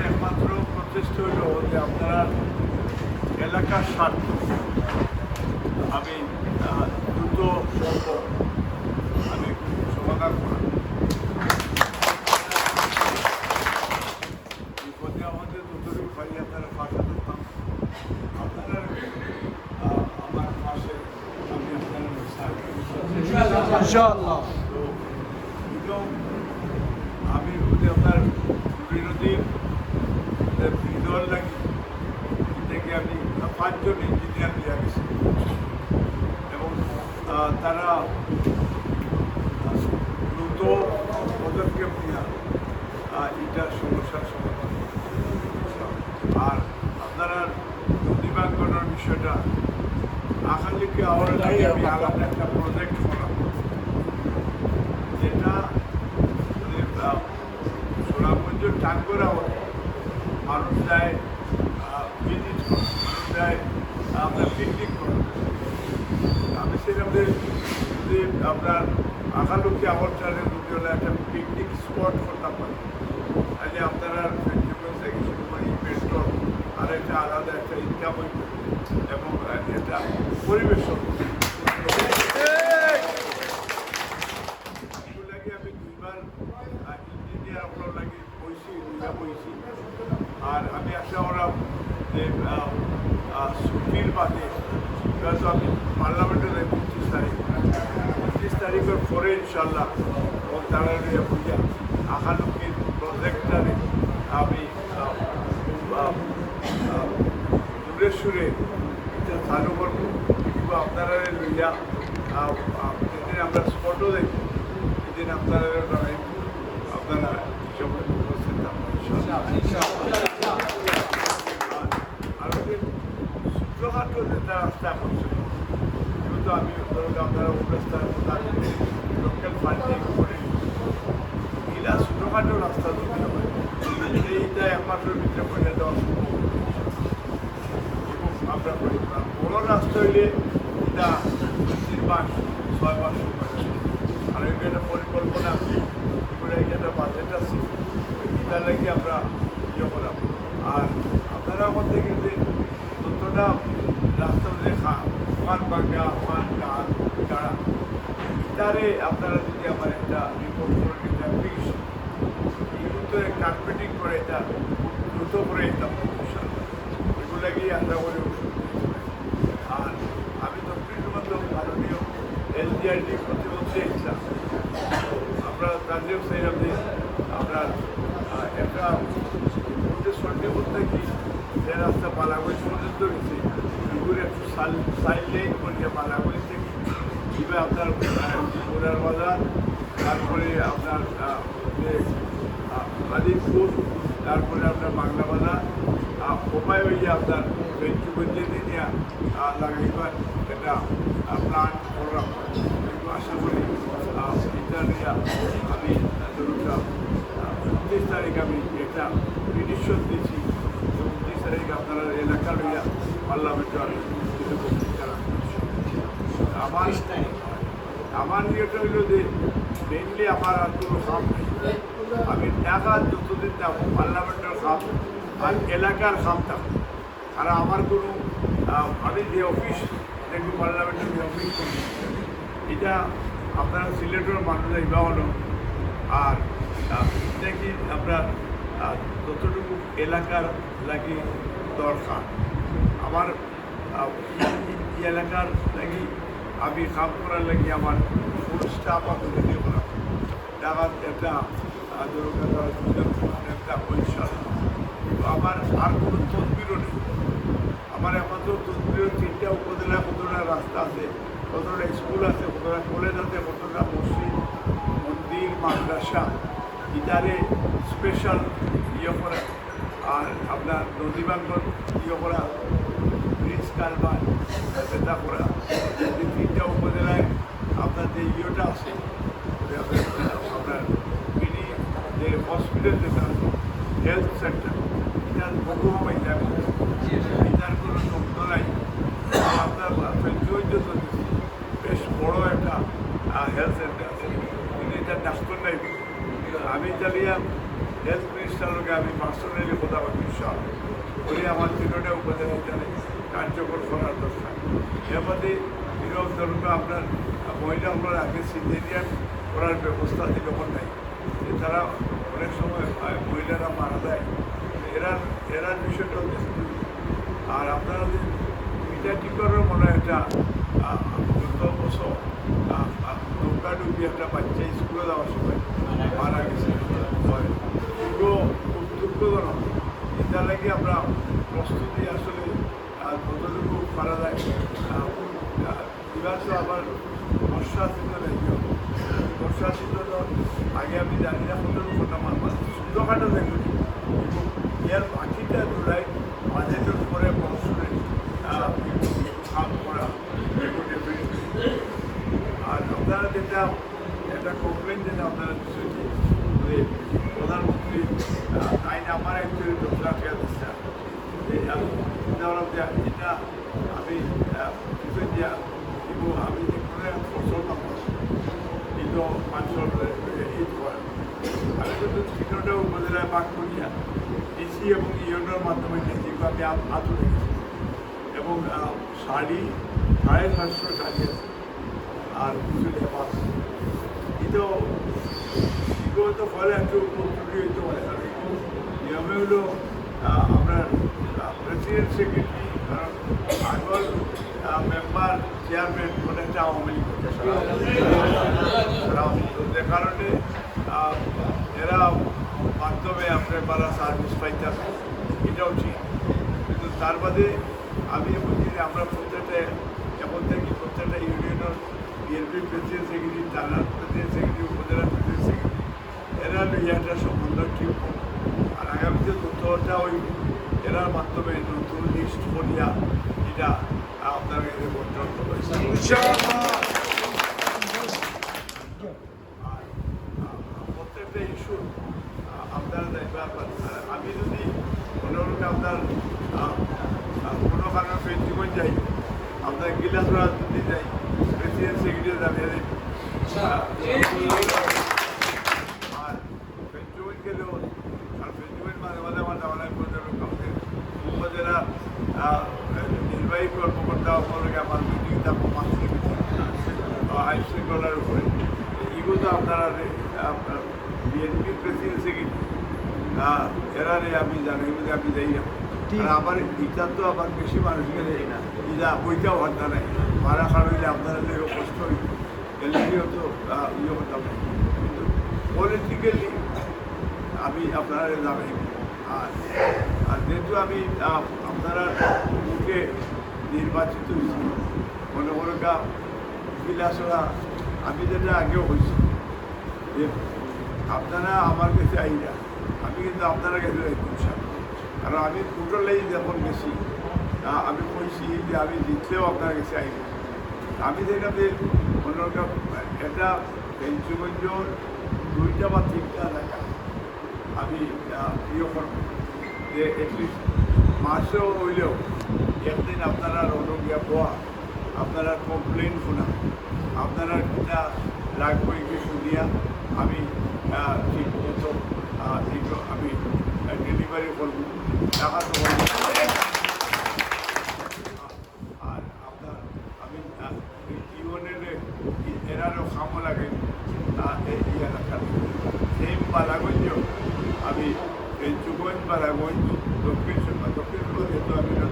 একমাত্র প্রচেষ্টা হইল যে আপনারা এলাকার স্বার্থ আমি দ্রুত সম্ভব আমি সমাধান করা। বিপদে আমাদের দুটোরই ভাই আপনারা পাশে থাকতাম, আপনারা আমার পাশে আমি আপনারা ইনশাআল্লাহ। তো এবং আমি যদি আপনার বিরোধীর বিদল লাগি থেকে আমি 5 জন ইঞ্জিনিয়ার নিয়ে গেছি এবং তারা দ্রুত পদক্ষেপ নেওয়া এটা সমস্যার সমাধান। আর আপনারা নদী বাঙ্গনের বিষয়টা আকালিকে আমার লাগে আমি আলাদা একটা প্রজেক্ট করা যেটা সুনামগঞ্জ টাঙ্গরাও মানুষ যায় ভিজিট করে, মানুষ যায় আপনার পিকনিক করে। আমি সেখানে যদি আপনার আঁকালুকে আমার চালে যদি হলে একটা পিকনিক স্পট করতাম পারি, তাহলে আপনারা শুরু করি পেট্রোল আর একটা আলাদা একটা ইনকাম হইত এবং এটা পরিবেশ এগুলাকে আমি 2বার ইঞ্জিনিয়ার আপনার লাগে বইছি আর আমি একটা ওরা যে ছুটির বাদে তো আমি পার্লামেন্টে 25 তারিখের পরে ইনশাল্লাহ ও তারা বুঝা আঁকালুকির প্রজেক্টটারে আমি দূরের সুরে এটা চালু করবো। কিন্তু আপনারা লইয়া যেদিন আমরা স্পটও দেখব সেদিন আপনারা আপনারা হিসাবে উপস্থিত আর ছোটখাটো যেটা রাস্তা করছে যেহেতু আমি আপনারা রাস্তা লোকাল ফান্ডিং করে এরা ছোটখাটো রাস্তা যদি হয় এইটা একমাত্র ভিতরে করে দেওয়া সম্ভব এবং আমরা করি বড় রাস্তা হইলে এটা 3 মাস 6 মাস আর একটা পরিকল্পনা আছে করে একটা বাজেট আছে এটার লাগে আমরা ইয়ে করাম। আর আপনারা আমাদের কিন্তু যতটা রাস্তা ওখান বাঙ্গা ওখান গাছ গাড়া এটারে আপনারা যদি আমার একটা রিপোর্ট করে এটা ফিক্স এগুলো কার্পেটিং করে এটা দ্রুত করে এটা এগুলাকেই আমরা করে আর আমি দক্ষিণ মধ্যে ভারতীয় এলজিআরডি প্রতিবন্ধী ইচ্ছা আমরা তাদের সেই আমরা একটা সন্ধ্যে থেকে যে রাস্তা পালাগঞ্জ পর্যন্ত গেছি এগুলো একটু সাইড লাইন করে পালাগঞ্জ থেকে এবার আপনার গোড়ার বাজার তারপরে আপনার আদিতপুর তারপরে আপনার বাংলা বাজার উপায় হইয়া আপনার বেঞ্চুগঞ্জে নিয়ে লাগাইবার একটা প্ল্যান প্রোগ্রাম কিন্তু আশা করি এটা নিয়ে আমি ধরুন 29 তারিখ আমি এটা পিটিশন দিয়েছি 29 তারিখ আপনারা এলাকা লইয়া পার্লামেন্টে আমি আমার ইয়েটা হইল যে মেনলি আমার আর কোনো কাম নেই। আমি টাকা যতদিন থাকবো পার্লামেন্টের কাম আর এলাকার কাম থাকবো আর আমার কোনো আমি যে অফিস দেখবো পার্লামেন্টের যে অফিস করি এটা আপনারা সিলেটের মানুষ যাইবা হলো আর এটা কি আপনার যতটুকু এলাকার লাগি দরকার আমার এলাকার লাগি আমি কাম করার লাগি আমার ফুল স্টাফ আমি রেডি করা টাকা একটা একটা পয়সা কিন্তু আমার আর কোনো তদবিরও নেই। আমার একমাত্র তদবির 3টা উপজেলা কতটা রাস্তা আছে, কতটা স্কুল আছে, কতটা কলেজ আছে, কতটা মসজিদ মন্দির মাদ্রাসা ইটারে স্পেশাল ইয়ে করা আর আপনার নদী বাঙ্গন ইয়ে করা ব্রিজ কারবার এটা করা। 3টা উপজেলায় আপনার যে ইয়েটা আছে আপনার মিনি যে হসপিটাল যেটা আছে হেলথ সেন্টার এটার বহু এটার কোনো শব্দ নাই। আপনার বেশ বড় একটা হেলথ সেন্টার আছে কিন্তু এটার ডাক্তার নাই। আমি চালিয়ে হেলথ মিনিস্টারকে আমি পার্সোনালি কথা বলি ইনশাআল্লাহ উনি আমার তিনটা উপজেলা এখানে কার্যকর করার দরকার। এর মধ্যে বিরোধ ধরুন আপনার মহিলাগুলোর আগে সিজেরিয়ান করার ব্যবস্থা যেরকম নাই, তারা অনেক সময় মহিলারা মারা যায়, এরার বিষয়টাও দেখতে। আর আপনারা যে মিডিয়াটিকরও মনে হয় একটা গত বছর নৌকা ডুবি একটা বাচ্চা স্কুলে যাওয়ার সময় মারা গেছে। খুব দুঃখজনক। এটা লাগে আমরা প্রস্তুতি আসলে কতটুকু করা যায়। এবার তো আবার বর্ষা সিজন রাজ্য, বর্ষা সিজন আগে আমি জানি না কতটুকু আমার ছোটোখাটো দেখুন এর বাকিটা জুলাই বাজেটের উপরে মৌসুমে কাম করা। আর আপনারা যেটা একটা কমপ্লেন যেটা আপনারা বিষয়টি যে প্রধানমন্ত্রী আইন আমার অ্যাকচুয়ালি দোষরা খেয়াল দিচ্ছে এটা আমি কিছু দিয়া কিন্তু আমি যে কোনো ফসল পাবো কিন্তু মানুষের ঈদ করে আমি কিন্তু তিনটা উপজেলায় ভাগ করিয়া ডিসি এবং ইউনিয়নের মাধ্যমে যেগুলো আমি আদৌ রেখেছি এবং শাড়ি 750 শাড়ি আছে আর কিছু লেবাস কিন্তু এগুলো তো ফলে একটু উপকৃত হইতে পারে। নিয়মে হলো আপনার প্রেসিডেন্ট সেক্রেটারি কারণ আগল মেম্বার চেয়ারম্যান অনেকটা আওয়ামী লীগ যে কারণে এরা মাধ্যমে আপনার পারা সার্ভিস পাইতে হবে, এটাও ঠিক। কিন্তু তার বাদে আমি বলছি যে আমরা প্রত্যেকটা এমন থেকে প্রত্যেকটা ইউনিয়নের বিএনপি প্রেসিডেন্ট সেক্রেটারি, থানার প্রেসিডেন্ট সেক্রেটারি, উপজেলার প্রেসিডেন্ট সেক্রেটারি এরা একটা সম্বন্ধ ঠিক আর আগামীতে তথ্যটা ওই এরার মাধ্যমে নতুন লিস্ট করিয়া এটা আপনার কাছে বন্টন করেছে। আর প্রত্যেকটা ইস্যু আপনারা দেখবার আমি যদি কোনোরকম আপনার কোনো কারণে পেন্টিগঞ্জ যাই, আপনার গিলাসরা যদি যাই প্রেসিডেন্ট সেক্রেটারি জানিয়ে দেয় আর পেন্টিগঞ্জ গেলেও আর পেন্টিগঞ্জ মাঝে মাঝে আমার যাওয়া লাগবে উপজেলা নির্বাহী কর্মকর্তা উপলক্ষে আমার মিটিং থাকবো মাসিক আইন শৃঙ্খলার উপরে এগুলো তো আপনারা আপনার বিএনপি প্রেসিডেন্ট সেক্রেটারি এরারে আমি জানি যে আমি যাই না। আর আবার ইটা তো আবার বেশি মানুষ গেলে ইটা বইটাও হত্যা নাই ভাড়া খাড় হইলে আপনারা কষ্ট হইল এলপিও তো ইয়ে করতাম না। কিন্তু পলিটিক্যালি আমি আপনারা জানাই আর যেহেতু আমি আপনারা মুখে নির্বাচিত হয়েছি মনে মনে বিলাসরা আমি যেটা আগেও হয়েছি যে আপনারা আমার কাছে আইনা আমি কিন্তু আপনারা কাছে যাইতাম কারণ আমি পুটোলাই যখন গেছি আমি কইছি যে আমি জিতলেও আপনার কাছে আইব। আমি যেটাতে মনে এটা পেঞ্চুগঞ্জর 2টা বা 3টা এলাকা আমি ইয়ে করব যে এটলিস্ট মাসেও হইলেও একদিন আপনারা রোগিয়া পোয়া আপনারা কমপ্লেন শোনা আপনারা যেটা লাগবে কি শুনিয়া আমি ঠিক মতো আমি ডেলিভারি করব টাকা তো আর আপনার আমি জীবনের এরারও খামো লাগে এই এলাকার সেম বালাগঞ্জ আমি এই চুগঞ্জ বালাগঞ্জ দক্ষিণ